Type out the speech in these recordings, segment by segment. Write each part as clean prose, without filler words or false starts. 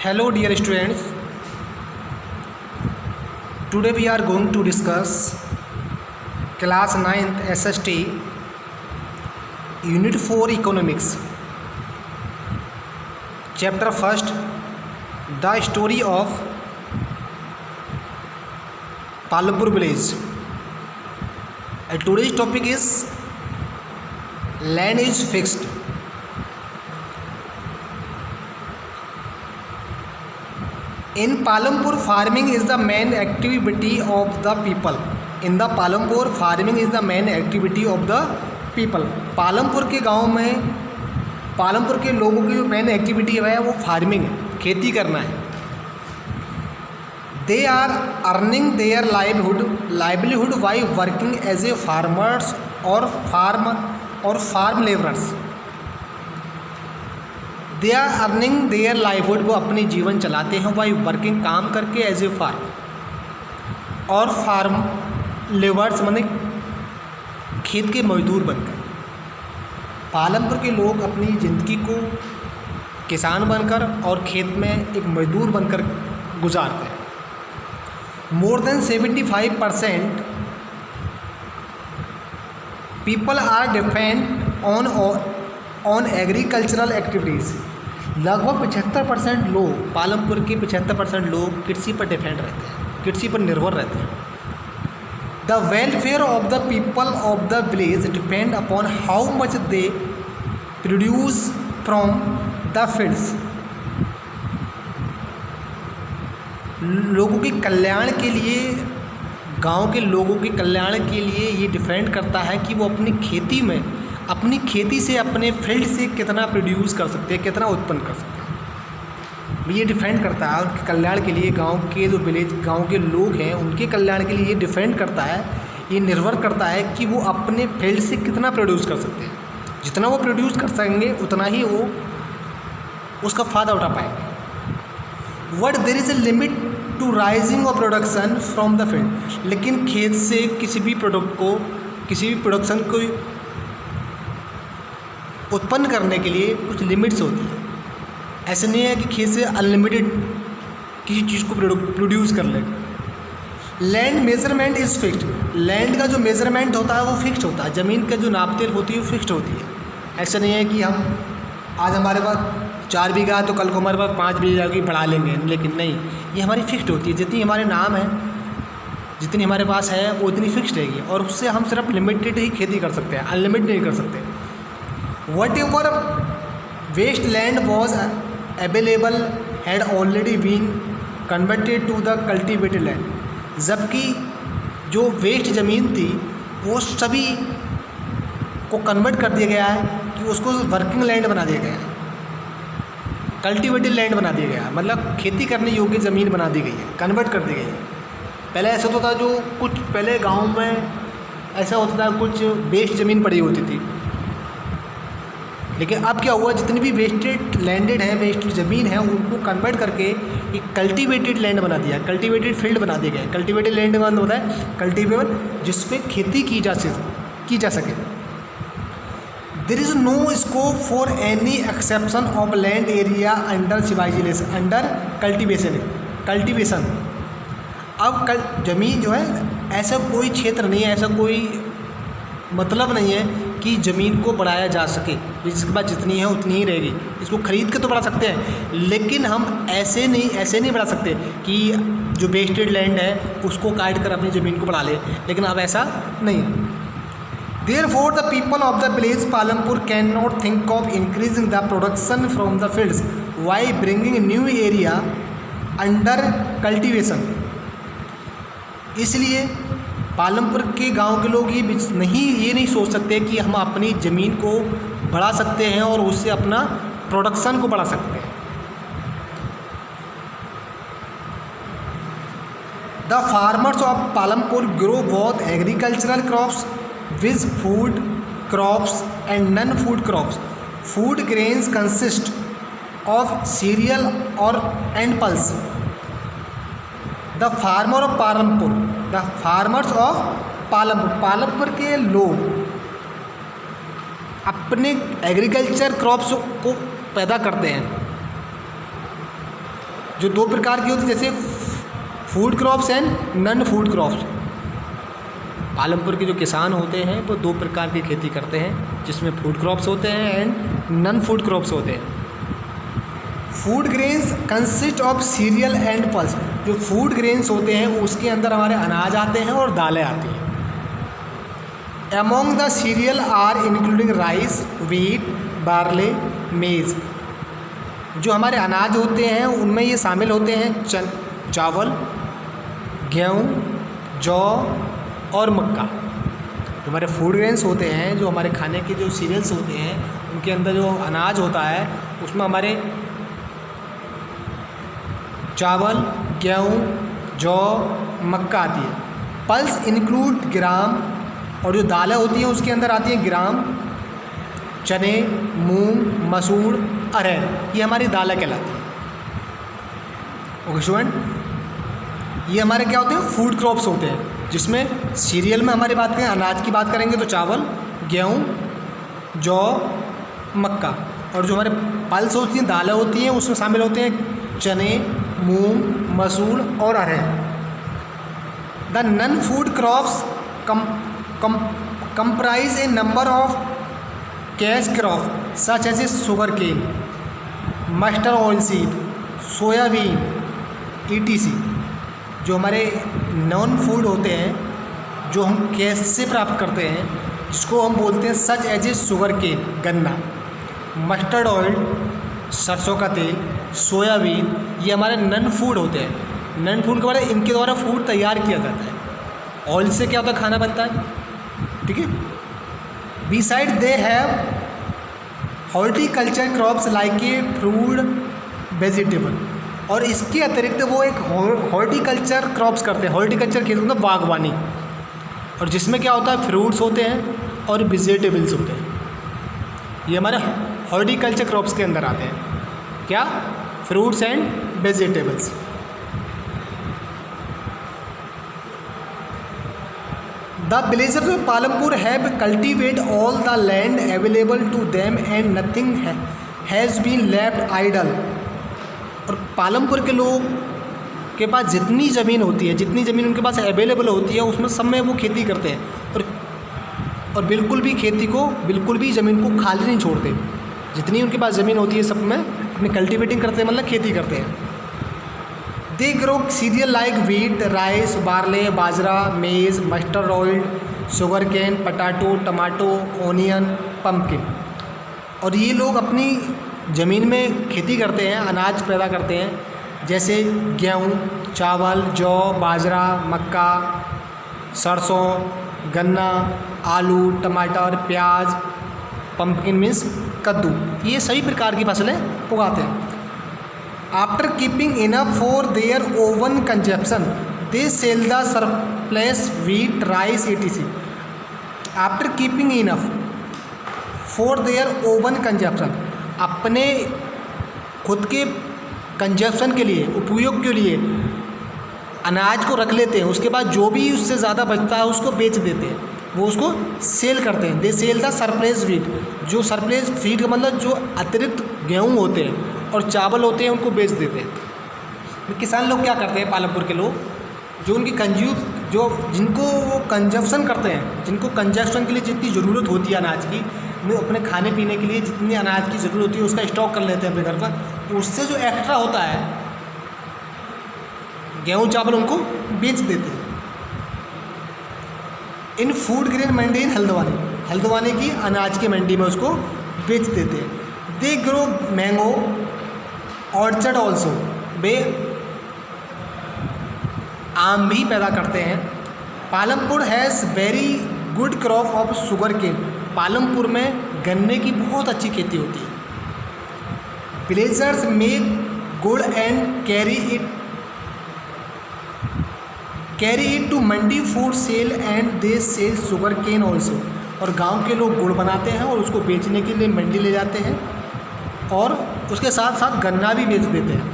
Hello dear students, today we are going to discuss class 9th SST Unit 4 Economics, Chapter 1st, The Story of Palampur Village. And today's topic is Land is Fixed. In Palampur, farming is the main activity of the people. In the Palampur, farming is the main activity of the people. Palampur के गांव में पालमपुर के लोगों की जो main activity है वो farming है, खेती करना है. They are earning their livelihood by working as a farmers or farm laborers. They are earning their livelihood, वो अपनी जीवन चलाते हैं बाई वर्किंग, काम करके एज ए फार्म, और फार्म लेबर्स माने खेत के मजदूर बनकर. पालमपुर के लोग अपनी ज़िंदगी को किसान बनकर और खेत में एक मजदूर बनकर गुजारते हैं. More than 75% people are depend on agricultural activities. लगभग 75% लोग, पालमपुर के 75% लोग कृषि पर डिपेंड रहते हैं, कृषि पर निर्भर रहते हैं. The welfare of the people of the village depend upon how much they produce from the fields. लोगों के कल्याण के लिए, गांव के लोगों के कल्याण के लिए ये डिपेंड करता है कि वो अपनी खेती से, अपने फील्ड से कितना प्रोड्यूस कर सकते हैं, कितना उत्पन्न कर सकते हैं. ये डिपेंड करता है उनके कल्याण के लिए. गांव के जो विलेज, गांव के लोग हैं, उनके कल्याण के लिए ये डिपेंड करता है, ये निर्भर करता है कि वो अपने फील्ड से कितना प्रोड्यूस कर सकते हैं. जितना वो प्रोड्यूस कर सकेंगे उतना ही वो उसका फ़ायदा उठा पाएंगे. But there is a limit to rising of production from the field. लेकिन खेत से किसी भी प्रोडक्शन को उत्पन्न करने के लिए कुछ लिमिट्स होती है. ऐसे नहीं है कि खेत से अनलिमिटेड किसी चीज़ को प्रोड्यूस कर ले. Land measurement is fixed. Land का जो मेजरमेंट होता है वो फिक्स्ड होता है. ज़मीन का जो नापतेल होती है वो फिक्स्ड होती है. ऐसा नहीं है कि हम आज हमारे पास 4 बीघा तो कल को हमारे पास 5 बीघा की बढ़ा लेंगे, लेकिन नहीं, ये हमारी फिक्स्ड होती है. जितनी हमारे नाम है, जितनी हमारे पास है वो इतनी फिक्स्ड रहेगी, और उससे हम सिर्फ लिमिटेड ही खेती कर सकते हैं, अनलिमिटेड नहीं कर सकते. Whatever waste land was available had already been converted to the cultivated land. जबकि जो वेस्ट ज़मीन थी वो सभी को कन्वर्ट कर दिया गया है कि उसको वर्किंग लैंड बना दिया गया है, कल्टिवेटेड लैंड बना दिया गया है. मतलब खेती करने योग्य ज़मीन बना दी गई है, कन्वर्ट कर दी गई है. पहले ऐसा होता था, जो कुछ पहले गाँव में ऐसा होता था, कुछ वेस्ट ज़मीन पड़ी होती थी. लेकिन अब क्या हुआ, जितनी भी वेस्टेड लैंडेड है, वेस्टेड ज़मीन है, उनको कन्वर्ट करके एक कल्टीवेटेड लैंड बना दिया, कल्टीवेटेड फील्ड बना दिया गया. कल्टीवेटेड लैंड का मतलब होता है कल्टीवेबल, जिसपे खेती की जा सके. There is no scope for any exception of land area under civilization, under cultivation. अब ज़मीन जो है, ऐसा कोई क्षेत्र नहीं है, ऐसा कोई मतलब नहीं है कि ज़मीन को बढ़ाया जा सके. जिसके पास जितनी है उतनी ही रहेगी. इसको ख़रीद के तो बढ़ा सकते हैं, लेकिन हम ऐसे नहीं बढ़ा सकते कि जो वेस्टेड लैंड है उसको काट कर अपनी ज़मीन को बढ़ा ले. लेकिन अब ऐसा नहीं है. Therefore the people of the village Palampur can not think of increasing the production from the fields by bringing new area under cultivation. इसलिए पालमपुर के गांव के लोग ये नहीं सोच सकते कि हम अपनी ज़मीन को बढ़ा सकते हैं और उससे अपना प्रोडक्शन को बढ़ा सकते हैं. The farmers of Palampur grow both agricultural crops with food crops and non food crops. Food grains consist of cereal और and pulse. The farmers of Palampur के लोग अपने एग्रीकल्चर क्रॉप्स को पैदा करते हैं जो 2 प्रकार की होती है, जैसे food crops and non food crops. Palampur के जो किसान होते हैं वो 2 प्रकार की खेती करते हैं, जिसमें फूड क्रॉप्स होते हैं एंड नॉन फूड क्रॉप्स होते हैं। Food grains consist of serial and pulse. जो फूड ग्रेन्स होते हैं उसके अंदर हमारे अनाज आते हैं और दालें आती हैं। Among the cereal are including rice, wheat, barley, maize. जो हमारे अनाज होते हैं उनमें ये शामिल होते हैं चावल, गेहूँ, जौ और मक्का। जो हमारे फूड ग्रेन्स होते हैं, जो हमारे खाने के जो सीरियल्स होते हैं, उनके अंदर जो अनाज होता है उसमें हमारे चावल, गेहूँ, जौ, मक्का आती है। पल्स इंक्लूड ग्राम, और जो दालें होती हैं उसके अंदर आती हैं ग्राम, चने, मूंग, मसूर, अरहर। ये हमारी दालें कहलाती हैं। ओके स्टूडेंट, ये हमारे क्या होते हैं? फूड क्रॉप्स होते हैं, जिसमें सीरियल में हमारी बात करें, अनाज की बात करेंगे तो चावल, गेहूँ, जौ, मक्का। और जो हमारे पल्स होती हैं, दालें होती हैं, उसमें शामिल होते हैं चने, मूंग, मसूर और अरहर। The non food crops comprise a number of cash crops such as sugar cane, mustard oil seed, soybean, etc. जो हमारे नॉन फूड होते हैं, जो हम कैश से प्राप्त करते हैं, जिसको हम बोलते हैं such as a sugar cane, गन्ना, मस्टर्ड ऑयल, सरसों का तेल, सोयाबीन, ये हमारे नॉन फूड होते हैं। नॉन फूड के बारे में इनके द्वारा फूड तैयार किया जाता है। ऑयल से क्या होता है? खाना बनता है, ठीक है। Beside they have horticulture crops like a fruit, vegetable. और इसके अतिरिक्त वो एक हॉर्टिकल्चर क्रॉप्स करते हैं। हॉर्टिकल्चर खेती मतलब बागवानी, और जिसमें क्या होता है? फ्रूट्स होते हैं और वेजिटेबल्स होते हैं। ये हमारे हॉर्टिकल्चर क्रॉप्स के अंदर आते हैं। क्या? Fruits and vegetables. The villagers of Palampur have cultivated all the land available to them and nothing has been left idle। और पालमपुर के लोग के पास जितनी ज़मीन होती है, जितनी ज़मीन उनके पास अवेलेबल होती है, उसमें सब में वो खेती करते हैं और बिल्कुल भी खेती को, बिल्कुल भी ज़मीन को खाली नहीं छोड़ते। जितनी उनके पास ज़मीन होती है सब में अपनी कल्टिवेटिंग करते हैं, मतलब खेती करते हैं। They grow cereal like wheat, rice, barley, bajra, maize, mustard oil, sugarcane, potato, tomato, onion, pumpkin. और ये लोग अपनी ज़मीन में खेती करते हैं, अनाज पैदा करते हैं, जैसे गेहूँ, चावल, जौ, बाजरा, मक्का, सरसों, गन्ना, आलू, टमाटर, प्याज, पम्पकिन मीन्स कद्दू। ये सभी प्रकार की फसलें उगाते हैं। After keeping enough for their own consumption they sell the surplus wheat, rice, etc. After keeping enough for their own consumption, अपने खुद के कंजप्शन के लिए, उपयोग के लिए अनाज को रख लेते हैं। उसके बाद जो भी उससे ज़्यादा बचता है उसको बेच देते हैं, वो उसको सेल करते हैं। They sell the surplus wheat. जो सरप्लस व्हीट का मतलब जो अतिरिक्त गेहूँ होते हैं और चावल होते हैं उनको बेच देते हैं। किसान लोग क्या करते हैं? पालमपुर के लोग जो उनकी जिनको वो कंजप्शन करते हैं, जिनको कंजप्शन के लिए जितनी ज़रूरत होती है अनाज की, अपने खाने पीने के लिए जितनी अनाज की ज़रूरत होती है उसका स्टॉक कर लेते हैं अपने घर पर। उससे जो एक्स्ट्रा होता है गेहूँ, चावल, उनको बेच देते हैं। In food grain mandi in Haldwani की अनाज की मंडी में उसको बेच देते हैं। They grow mango orchard also, वे आम भी पैदा करते हैं। Palampur has very good crop of sugarcane. Palampur में गन्ने की बहुत अच्छी खेती होती है। Villagers make gur and carry it to mandi food sale and they sell sugarcane also. और गांव के लोग गुड़ बनाते हैं और उसको बेचने के लिए मंडी ले जाते हैं, और उसके साथ साथ गन्ना भी बेच देते हैं।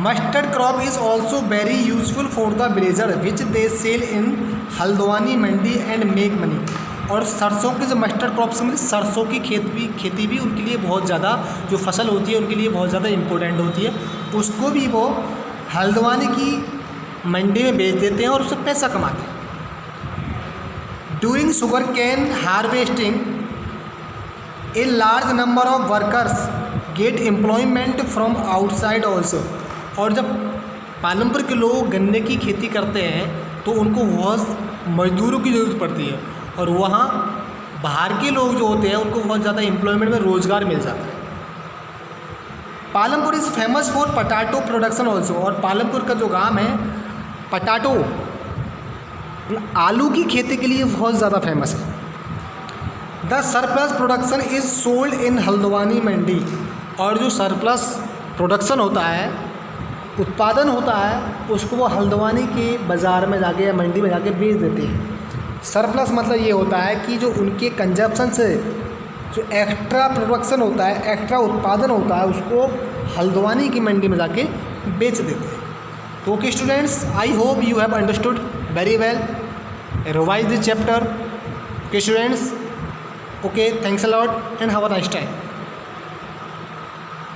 Mustard crop is also very useful for the villager which they sell in Haldwani Mandi and make money. और सरसों के जो मस्टर्ड क्रॉप्स में सरसों की खेती भी उनके लिए बहुत ज़्यादा, जो फसल होती है उनके लिए बहुत ज़्यादा इम्पोर्टेंट होती है, उसको भी वो हल्द्वानी की मंडी में बेच देते हैं और उससे पैसा कमाते हैं। During sugar cane harvesting a large number of workers gate employment from outside also. और जब पालमपुर के लोग गन्ने की खेती करते हैं तो उनको बहुत मजदूरों की ज़रूरत पड़ती है, और वहाँ बाहर के लोग जो होते हैं उनको बहुत ज़्यादा एम्प्लॉयमेंट में रोज़गार मिल जाता है। Palampur is famous for potato production also. और पालमपुर का जो गांव है पटाटो आलू की खेती के लिए बहुत ज़्यादा फेमस है। The surplus production is sold in Haldwani मंडी। और जो सरप्लस प्रोडक्शन होता है, उत्पादन होता है, उसको वो हल्द्वानी के बाज़ार में जाके या मंडी में जाके बेच देते हैं। सरप्लस मतलब ये होता है कि जो उनके कंजप्शन से जो एक्स्ट्रा प्रोडक्शन होता है, एक्स्ट्रा उत्पादन होता है, उसको हल्द्वानी की मंडी में जाके बेच देते हैं। तो okay students, I hope you have understood very well, revise this chapter. Okay students, okay, thanks a lot and have a nice time.